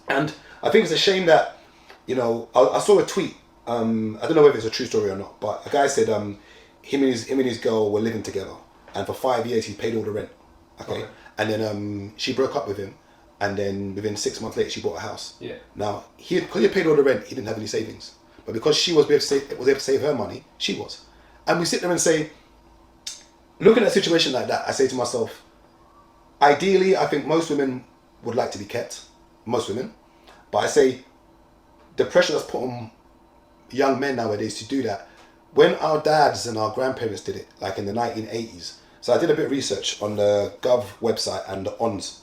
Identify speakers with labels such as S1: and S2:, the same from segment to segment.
S1: And I think it's a shame that, I saw a tweet. I don't know whether it's a true story or not, but a guy said him and his girl were living together, and for 5 years he paid all the rent. Okay. And then she broke up with him, and then within 6 months later she bought a house.
S2: Yeah.
S1: Now because he paid all the rent, he didn't have any savings, but because she was able to save her money, she was. And we sit there and say, looking at a situation like that, I say to myself, ideally, I think most women would like to be kept. Most women. But I say, the pressure that's put on young men nowadays to do that, when our dads and our grandparents did it, like in the 1980s. So I did a bit of research on the Gov website and the ONS.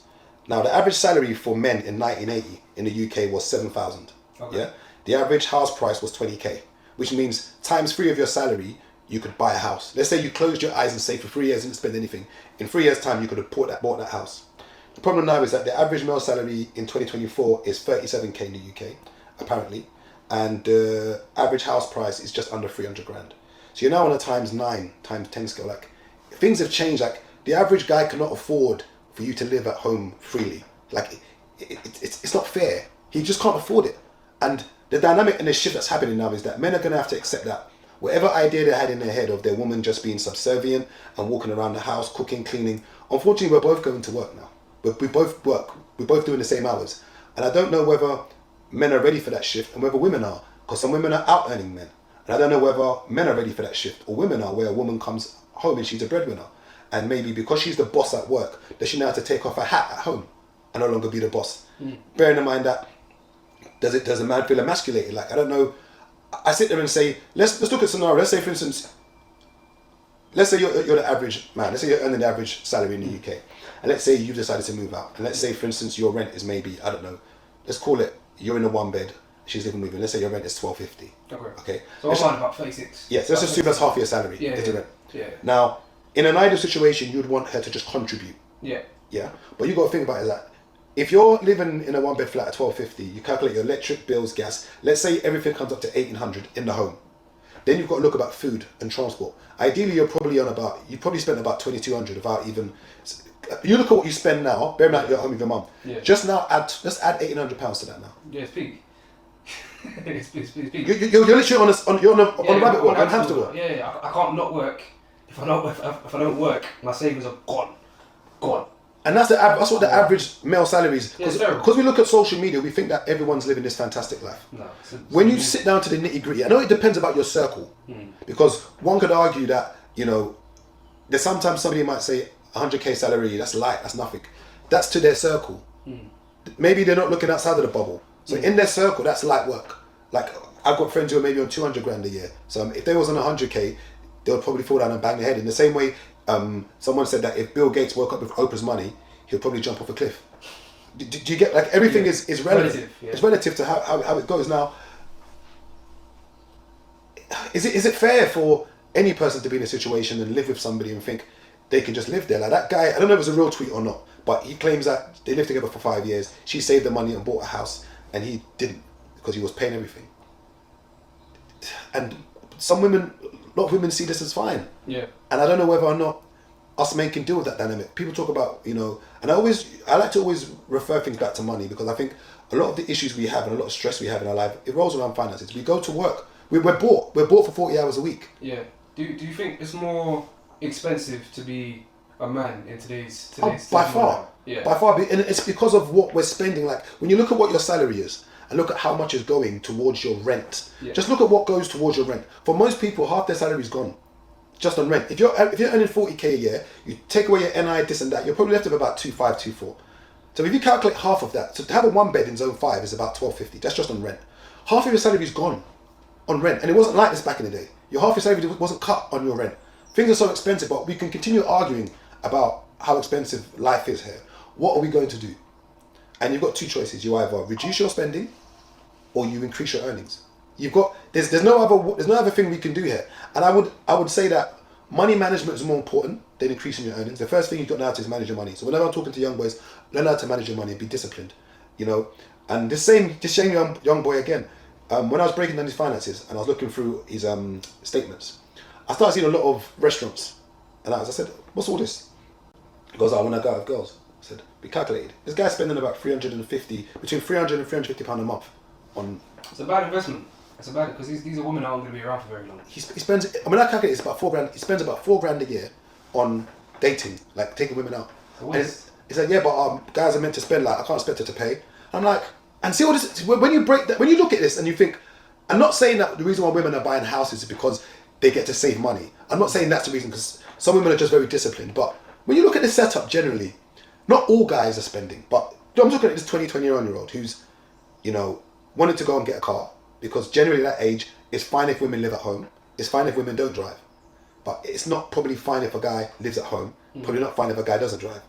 S1: Now, the average salary for men in 1980 in the UK was 7,000. Okay. Yeah. The average house price was 20k, which means times 3 of your salary, you could buy a house. Let's say you closed your eyes and saved for 3 years and didn't spend anything. In 3 years' time, you could have bought that house. The problem now is that the average male salary in 2024 is 37k in the UK, apparently, and the average house price is just under 300 grand. So you're now on a times 9, times 10 scale. Like, things have changed. Like, the average guy cannot afford for you to live at home freely. Like, it's not fair. He just can't afford it. And the dynamic and the shift that's happening now is that men are going to have to accept that whatever idea they had in their head of their woman just being subservient and walking around the house, cooking, cleaning, unfortunately, we're both going to work now. We both work. We're both doing the same hours. And I don't know whether men are ready for that shift and whether women are, because some women are out earning men. And I don't know whether men are ready for that shift or women are, where a woman comes home and she's a breadwinner. And maybe because she's the boss at work, does she now have to take off her hat at home and no longer be the boss? Bearing in mind that, does a man feel emasculated? Like, I don't know. I sit there and say, let's look at a scenario. Let's say, for instance, let's say you're the average man. Let's say you're earning the average salary in the UK. And let's say you've decided to move out. And let's say, for instance, your rent is maybe, I don't know, let's call it, you're in a 1 bed, she's living with you. Let's say your rent is $1,250. Okay.
S2: So I'm on about 36.
S1: Yes, let's assume that's half your salary.
S2: Yeah.
S1: The rent.
S2: Yeah.
S1: Now, in an ideal situation, you'd want her to just contribute.
S2: Yeah.
S1: Yeah. But you got to think about it that if you're living in a 1 bed flat at $1,250, you calculate your electric bills, gas. Let's say everything comes up to $1,800 in the home. Then you've got to look about food and transport. Ideally, you probably spend about $2,200 without even. You look at what you spend now. Bear in mind you're at home with your mum.
S2: Yeah.
S1: Just now, let's add £1,800 to that now.
S2: Yeah, it's big. it's big.
S1: You're literally on a rabbit hole, on hamster wheel.
S2: Yeah. I can't not work. If I don't work, my savings are gone.
S1: And that's what the average male salary is.
S2: Yeah,
S1: Because we look at social media, we think that everyone's living this fantastic life.
S2: No,
S1: when you sit down to the nitty gritty, I know it depends about your circle. Because one could argue that, there's sometimes somebody might say 100k salary, that's light, that's nothing. That's to their circle. Maybe they're not looking outside of the bubble. So in their circle, that's light work. Like, I've got friends who are maybe on 200 grand a year. So if they was on 100k, they would probably fall down and bang their head. In the same way, someone said that if Bill Gates woke up with Oprah's money, he'll probably jump off a cliff. Do you get, like, everything is relative.
S2: Yeah.
S1: It's relative to how it goes. Now, is it fair for any person to be in a situation and live with somebody and think they can just live there? Like that guy, I don't know if it was a real tweet or not, but he claims that they lived together for 5 years. She saved the money and bought a house, and he didn't because he was paying everything. And a lot of women see this as fine.
S2: Yeah.
S1: And I don't know whether or not us men can deal with that dynamic. People talk about, and I like to always refer things back to money, because I think a lot of the issues we have and a lot of stress we have in our life, it rolls around finances. We go to work. We're bought for 40 hours a week.
S2: Yeah. Do you think it's more expensive to be a man in today's
S1: by far.
S2: Yeah.
S1: By far. And it's because of what we're spending. Like, when you look at what your salary is and look at how much is going towards your rent, just look at what goes towards your rent. For most people, half their salary is gone just on rent. If you're earning 40k a year, you take away your NI, this and that, you're probably left with about 2.5, 2.4. So if you calculate half of that, so to have a 1 bed in zone 5 is about 12.50. That's just on rent. Half of your salary is gone on rent. And it wasn't like this back in the day. Half your salary wasn't cut on your rent. Things are so expensive, but we can continue arguing about how expensive life is here. What are we going to do? And you've got two choices. You either reduce your spending or you increase your earnings. There's no other thing we can do here. And I would say that money management is more important than increasing your earnings. The first thing you've got now to is manage your money. So whenever I'm talking to young boys, learn how to manage your money and be disciplined. And this same young boy again, when I was breaking down his finances and I was looking through his statements, I started seeing a lot of restaurants. And I said, what's all this? He goes, I want to go out with girls. said, be calculated. This guy's spending about between 300 and 350 pound a month on.
S2: It's a bad investment. It's a bad because these are women that aren't going to be around for very long.
S1: He spends. I mean, I calculate it's about £4,000. He spends about £4,000 a year on dating, like taking women out. And it's like, yeah, but guys are meant to spend. Like, I can't expect her to pay. I'm like, and see all this. When you break that, when you look at this and you think, I'm not saying that the reason why women are buying houses is because they get to save money. I'm not saying that's the reason, because some women are just very disciplined. But when you look at the setup generally, not all guys are spending. But I'm looking at this 21-year-old who's, wanted to go and get a car, because generally that age, it's fine if women live at home. It's fine if women don't drive. But it's not probably fine if a guy lives at home. Probably not fine if a guy doesn't drive.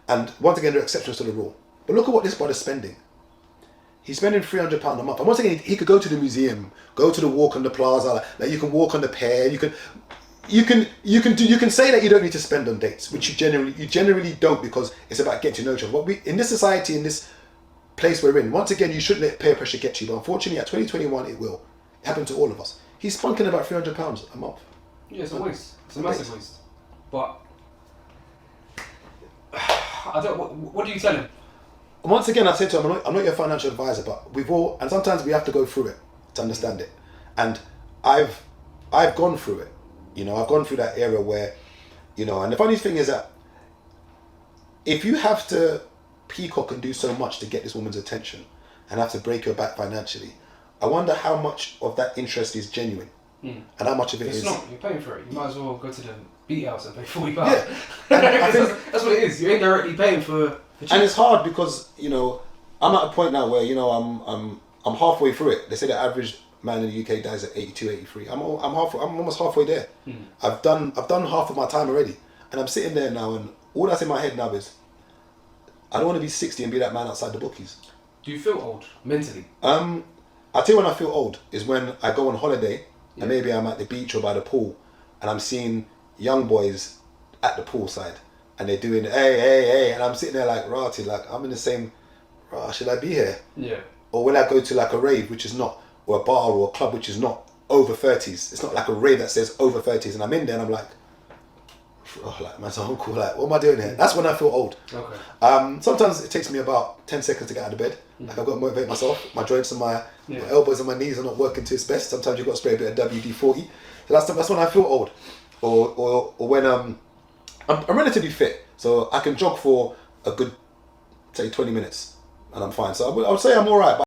S1: And once again, there are exceptions to the rule. But look at what this brother's spending. He's spending £300 a month. And once again, he could go to the museum, go to the walk on the plaza. Like, you can walk on the pier. You can say that you don't need to spend on dates, which you generally don't, because it's about getting to know each other. But in this society, in this place we're in, once again, you shouldn't let peer pressure get you. But unfortunately, at 2021, it will. It happened to all of us. He's spunking about £300 a month.
S2: Yeah, it's a waste. It's a massive waste. But I don't. What do you tell him?
S1: Once again, I said to him, I'm not your financial advisor, but and sometimes we have to go through it to understand it. And I've gone through it. I've gone through that era where, and the funny thing is that if you have to peacock and do so much to get this woman's attention and have to break your back financially, I wonder how much of that interest is genuine and how much of it is.
S2: It's not. You're paying for it. You might as well go to the beat house and pay £40.
S1: Yeah. And I think
S2: that's what it is. You're indirectly paying for.
S1: And it's hard because I'm at a point now where I'm halfway through it. They say the average man in the UK dies at 82, 83. I'm almost halfway there. I've done half of my time already, and I'm sitting there now, and all that's in my head now is I don't want to be 60 and be that man outside the bookies.
S2: Do you feel old mentally?
S1: I'll tell you when I feel old is when I go on holiday and maybe I'm at the beach or by the pool and I'm seeing young boys at the poolside. And they're doing hey, and I'm sitting there like rotted, like I'm in the same. Should I be here?
S2: Yeah.
S1: Or will I go to like a rave which is not, or a bar or a club which is not over 30s? It's not like a rave that says over 30s, and I'm in there and I'm like, man's uncle, like what am I doing here? That's when I feel old.
S2: Okay.
S1: Sometimes it takes me about 10 seconds to get out of bed. Like I've got to motivate myself. My joints and my elbows and my knees are not working to its best. Sometimes you've got to spray a bit of WD-40. So that's when I feel old, or when I'm relatively fit, so I can jog for a good, say, 20 minutes, and I'm fine. So I would say I'm all right.